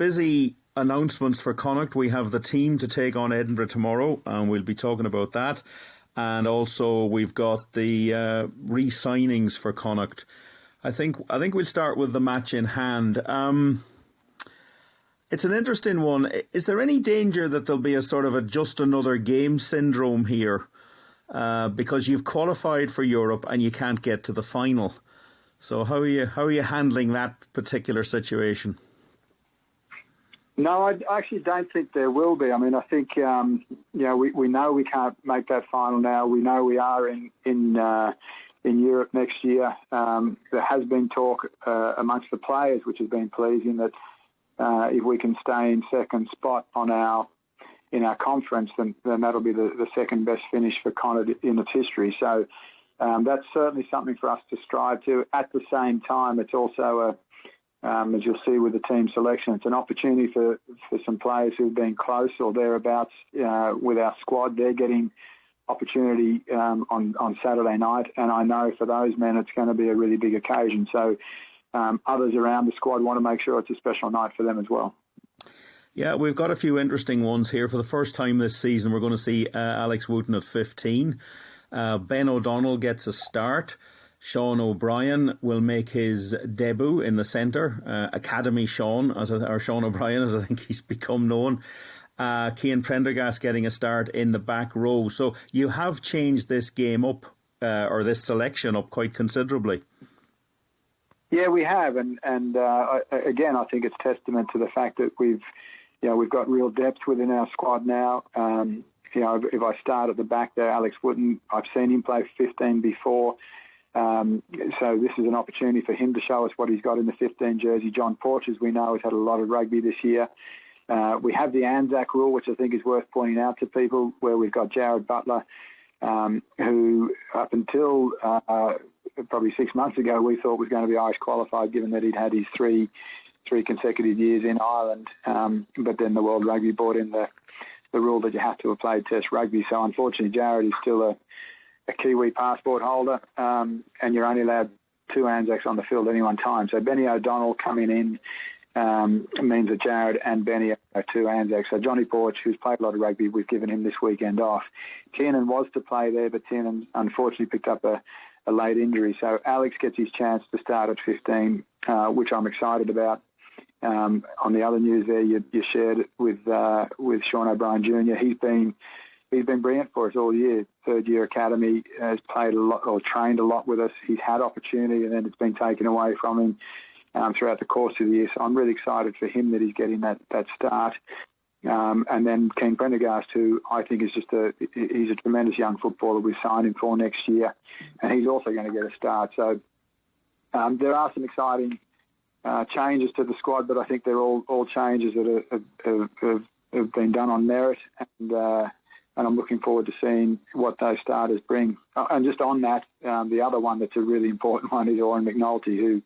busy announcements for Connacht. We have the team to take on Edinburgh tomorrow, and we'll be talking about that. And also we've got the re-signings for Connacht. I think we'll start with the match in hand. It's an interesting one. Is there any danger that there'll be a sort of a just another game syndrome here? Because you've qualified for Europe and you can't get to the final. So how are you handling that particular situation? No, I actually don't think there will be. I mean, I think we know we can't make that final now. We know we are in Europe next year. There has been talk amongst the players, which has been pleasing, that if we can stay in second spot in our conference, then that'll be the second best finish for Connacht in its history. So that's certainly something for us to strive to. At the same time, it's also as you'll see with the team selection, it's an opportunity for some players who've been close or thereabouts with our squad. They're getting opportunity on Saturday night, and I know for those men it's going to be a really big occasion. So others around the squad want to make sure it's a special night for them as well. Yeah, we've got a few interesting ones here. For the first time this season, we're going to see Alex Wooten at 15. Ben O'Donnell gets a start. Sean O'Brien will make his debut in the centre. Academy Sean, or Sean O'Brien, as I think he's become known. Cian Prendergast getting a start in the back row. So you have changed this game up, or this selection up, quite considerably. Yeah, we have, and again, I think it's testament to the fact that we've got real depth within our squad now. If I start at the back there, Alex Wooten, I've seen him play 15 before. So this is an opportunity for him to show us what he's got in the 15 jersey. John Porch, as we know, has had a lot of rugby this year. We have the Anzac rule, which I think is worth pointing out to people, where we've got Jared Butler, who up until probably 6 months ago we thought was going to be Irish qualified, given that he'd had his three consecutive years in Ireland. But then the World Rugby brought in the rule that you have to have played Test rugby. So unfortunately, Jared is still a Kiwi passport holder, and you're only allowed 2 Anzacs on the field at any one time. So Benny O'Donnell coming in means that Jared and Benny are 2 Anzacs. So Johnny Porch, who's played a lot of rugby, we've given him this weekend off. Tiernan was to play there, but Tiernan unfortunately picked up a late injury. So Alex gets his chance to start at 15, which I'm excited about. On the other news there, you shared it with Sean O'Brien Jr. He's been brilliant for us all year. Third year academy, has played a lot or trained a lot with us. He's had opportunity, and then it's been taken away from him throughout the course of the year. So I'm really excited for him that he's getting that start. And then Cian Prendergast, who I think is he's a tremendous young footballer. We've signed him for next year, and he's also going to get a start. So there are some exciting changes to the squad, but I think they're all changes that have been done on merit, and I'm looking forward to seeing what those starters bring. And just on that, the other one that's a really important one is Oren McNulty, who,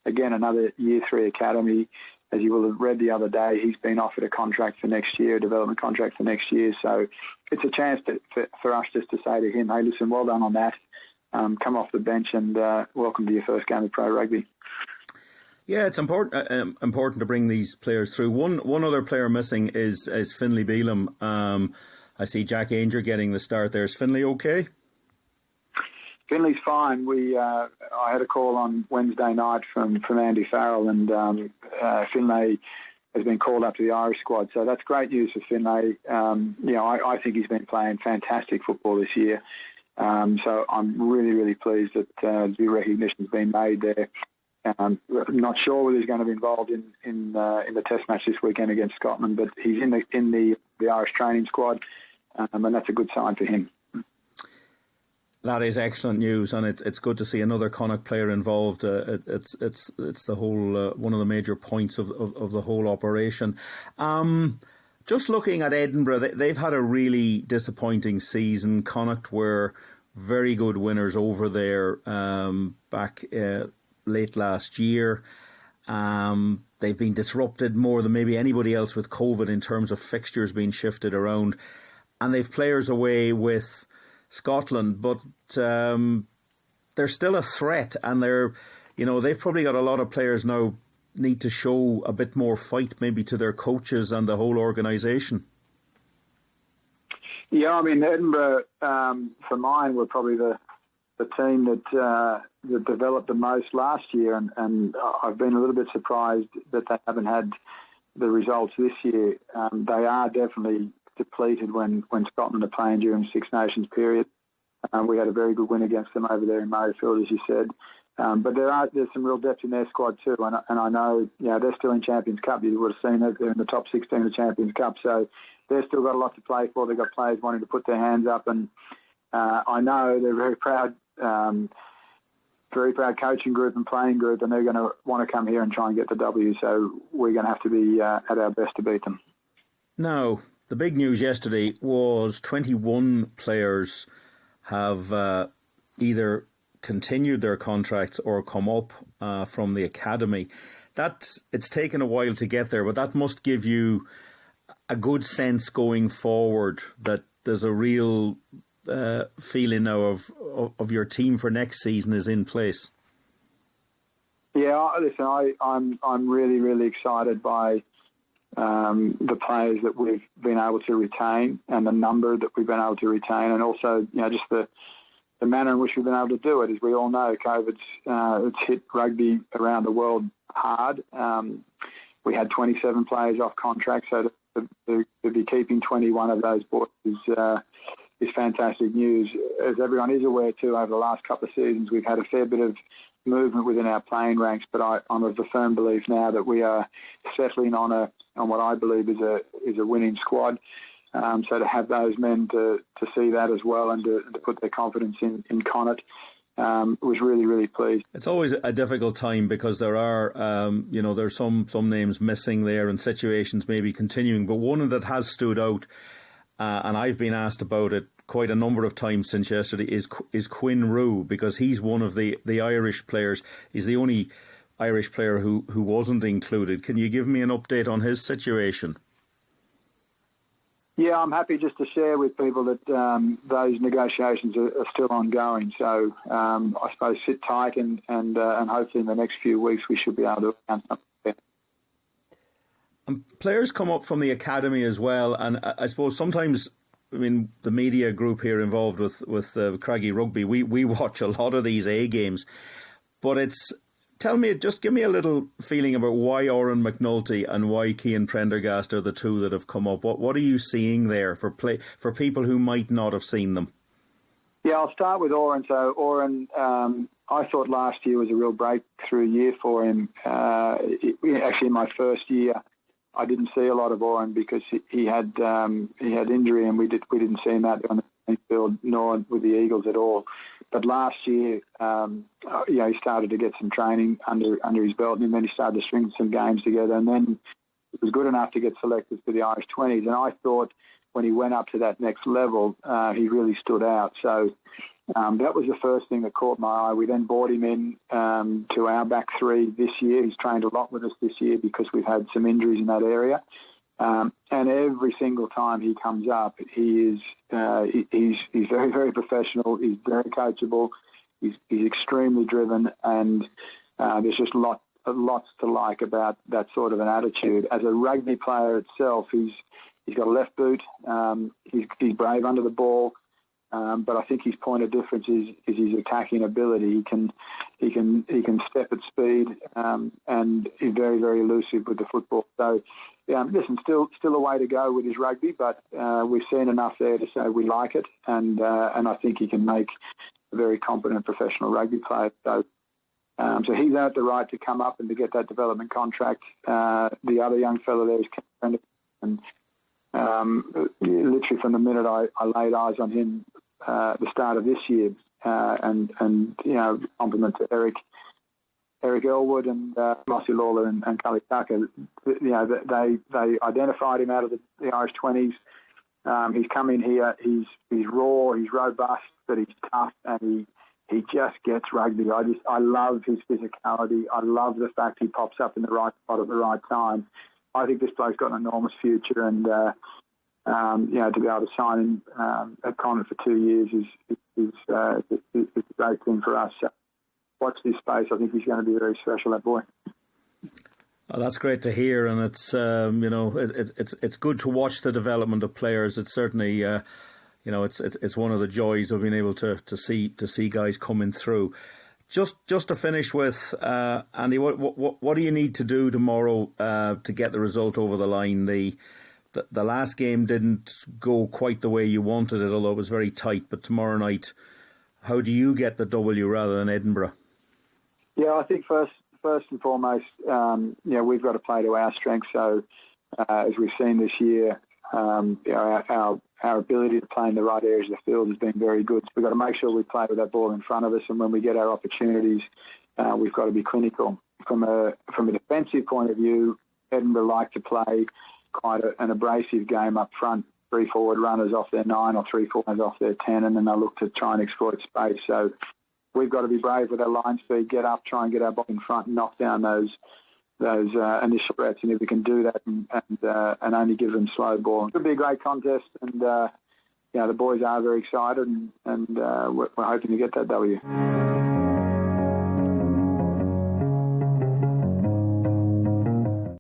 again, another Year 3 academy. As you will have read the other day, he's been offered a contract for next year, a development contract for next year. So it's a chance for us just to say to him, hey, listen, well done on that. Come off the bench and welcome to your first game of pro rugby. Yeah, it's important to bring these players through. One other player missing is Finlay Bealham. I see Jack Ainger getting the start there. Is Finlay okay? Finlay's fine. I had a call on Wednesday night from Andy Farrell, and Finlay has been called up to the Irish squad. So that's great news for Finlay. I think he's been playing fantastic football this year. So I'm really, really pleased that the recognition's been made there. I'm not sure whether he's going to be involved in the Test match this weekend against Scotland, but he's in the Irish training squad, and that's a good sign for him. That is excellent news, and it's good to see another Connacht player involved. It's the whole one of the major points of the whole operation. Just looking at Edinburgh, they've had a really disappointing season. Connacht were very good winners over there back late last year. They've been disrupted more than maybe anybody else with COVID in terms of fixtures being shifted around, and they've players away with Scotland, but they're still a threat, and they've probably got a lot of players now need to show a bit more fight maybe to their coaches and the whole organisation? Yeah, I mean, Edinburgh, for mine, were probably the team that developed the most last year, and I've been a little bit surprised that they haven't had the results this year. They are definitely depleted when Scotland are playing during the Six Nations period. We had a very good win against them over there in Murrayfield, as you said. But there's some real depth in their squad too, and I know they're still in Champions Cup. You would have seen that they're in the top 16 of Champions Cup, so they've still got a lot to play for. They've got players wanting to put their hands up, and I know they're very proud coaching group and playing group, and they're going to want to come here and try and get the W. So we're going to have to be at our best to beat them. Now, the big news yesterday was 21 players have either continued their contracts or come up from the academy. It's taken a while to get there, but that must give you a good sense going forward that there's a real feeling now of your team for next season is in place. Yeah, listen, I'm really, really excited by the players that we've been able to retain and the number that we've been able to retain, and also just the manner in which we've been able to do it. As we all know, COVID's it's hit rugby around the world hard. We had 27 players off contract, so to be keeping 21 of those boys is fantastic news. As everyone is aware too, over the last couple of seasons, we've had a fair bit of movement within our playing ranks, but I'm of the firm belief now that we are settling on what I believe is a winning squad. So to have those men to see that as well and to put their confidence in Connacht was really, really pleased. It's always a difficult time because there are, there's some names missing there and situations maybe continuing. But one that has stood out, and I've been asked about it quite a number of times since yesterday, is Quinn Roux, because he's one of the Irish players. He's the only Irish player who wasn't included. Can you give me an update on his situation? Yeah, I'm happy just to share with people that those negotiations are still ongoing. So I suppose sit tight and hopefully in the next few weeks we should be able to announce something. And players come up from the academy as well, and I suppose sometimes, the media group here involved with Craggy Rugby, we watch a lot of these A games, but just give me a little feeling about why Oren McNulty and why Cian Prendergast are the two that have come up. What are you seeing there for people who might not have seen them? Yeah, I'll start with Oren. So Oren, I thought last year was a real breakthrough year for him. Actually, in my first year, I didn't see a lot of Oren because he had injury, and we didn't see him out there on the field nor with the Eagles at all. But last year, he started to get some training under his belt, and then he started to string some games together, and then it was good enough to get selected for the Irish 20s. And I thought when he went up to that next level, he really stood out. So that was the first thing that caught my eye. We then brought him in to our back three this year. He's trained a lot with us this year because we've had some injuries in that area. And every single time he comes up, he's very, very professional. He's very coachable. He's extremely driven, and there's just lots to like about that sort of an attitude. As a rugby player itself, he's got a left boot. He's brave under the ball, but I think his point of difference is his attacking ability. He can step at speed, and he's very, very elusive with the football. So. Listen, still a way to go with his rugby, but we've seen enough there to say we like it, and I think he can make a very competent professional rugby player. So he's earned the right to come up and to get that development contract. The other young fellow there is Ken, and literally from the minute I laid eyes on him at the start of this year, and compliment to Eric Elwood and Mossy Lawler and Cully Tucker, they identified him out of the Irish 20s. He's come in here. He's raw. He's robust, but he's tough, and he just gets rugby. I love his physicality. I love the fact he pops up in the right spot at the right time. I think this bloke's got an enormous future, and to be able to sign him at Connacht for 2 years is a great thing for us. So watch this space. I think he's going to be very special, that boy. That's great to hear, and it's it's good to watch the development of players. It's certainly it's one of the joys of being able to see guys coming through. Just to finish with, Andy, what do you need to do tomorrow to get the result over the line? The last game didn't go quite the way you wanted it, although it was very tight. But tomorrow night, how do you get the W rather than Edinburgh? Yeah, I think first and foremost, we've got to play to our strengths. So, as we've seen this year, our ability to play in the right areas of the field has been very good. So we've got to make sure we play with that ball in front of us, and when we get our opportunities, we've got to be clinical. From a defensive point of view, Edinburgh like to play quite an abrasive game up front. 3 forward runners off their 9 or 3 forwards off their 10, and then they'll look to try and exploit space. So we've got to be brave with our line speed, get up, try and get our ball in front, and knock down those initial threats. And if we can do that and only give them slow ball, it'll be a great contest. And the boys are very excited, and we're hoping to get that W.